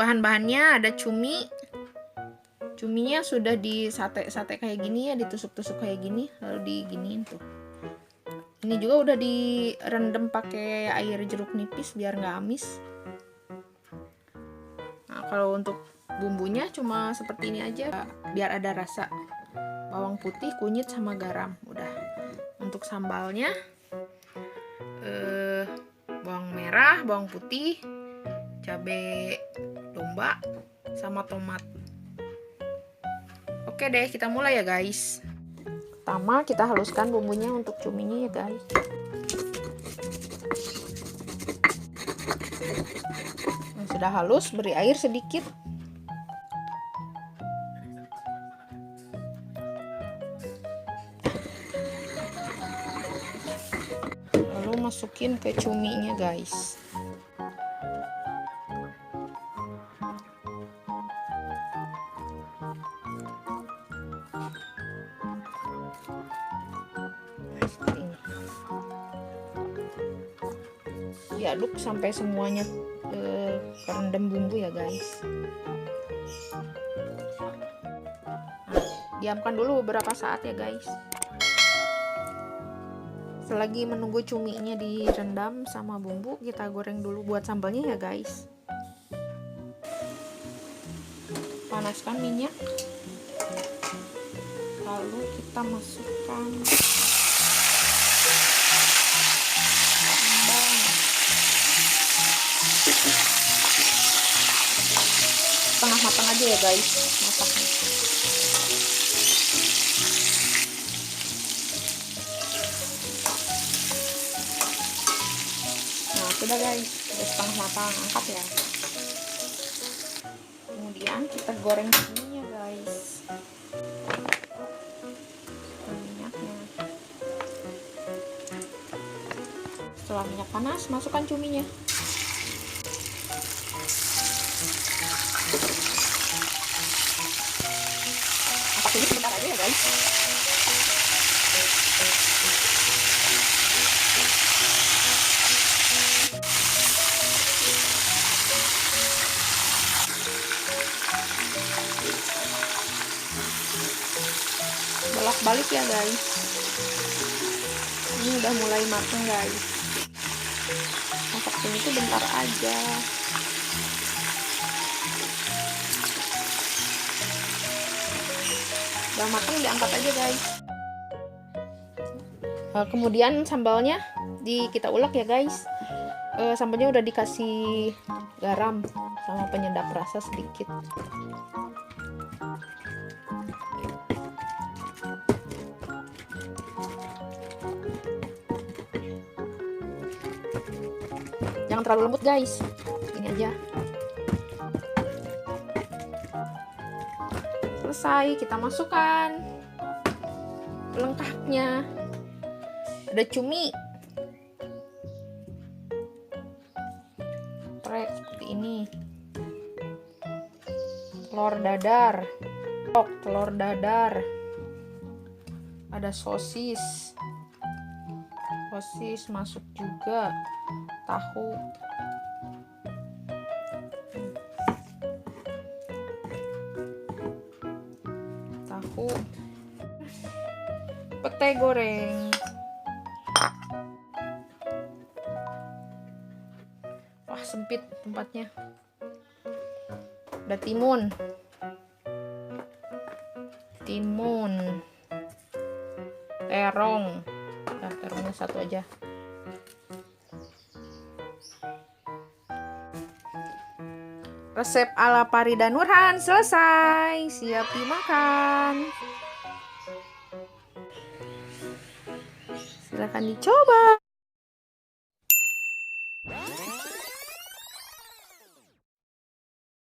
bahan-bahannya ada cumi. Cuminya sudah disate-sate kayak gini ya, ditusuk-tusuk kayak gini, lalu diginiin tuh. Ini juga udah direndam pakai air jeruk nipis biar nggak amis. Nah, kalau untuk bumbunya cuma seperti ini aja biar ada rasa. Bawang putih, kunyit, sama garam. Udah. Untuk sambalnya bawang merah, bawang putih, cabai domba, sama tomat. Oke deh, kita mulai ya guys. Pertama kita haluskan bumbunya untuk cuminya ya guys. Nah, sudah halus, beri air sedikit. Lalu masukin ke cuminya guys. Diaduk sampai semuanya kerendam bumbu ya guys. Nah, diamkan dulu beberapa saat ya guys. Selagi menunggu cuminya direndam sama bumbu, kita goreng dulu buat sambalnya ya guys. Panaskan minyak, lalu kita masukkan setengah matang aja ya guys masaknya. Nah sudah guys, udah setengah matang, angkat ya. Kemudian kita goreng cuminya guys. Minyaknya. Setelah minyak panas, masukkan cuminya. Ini sebentar aja ya guys. Bolak-balik ya guys. Ini udah mulai matang guys. Masak ini tuh bentar aja. Udah matang, diangkat aja guys. Kemudian sambalnya kita ulek ya guys. Sambalnya udah dikasih garam sama penyedap rasa sedikit. Jangan terlalu lembut guys, ini aja. Selesai, kita masukkan pelengkapnya. Ada cumi, seperti ini, telur dadar, ada sosis masuk juga, tahu, pete goreng. Wah sempit tempatnya. Ada timun, terong. Nah, terongnya satu aja. Resep ala Farida Nurhan selesai, siap dimakan. Silahkan dicoba.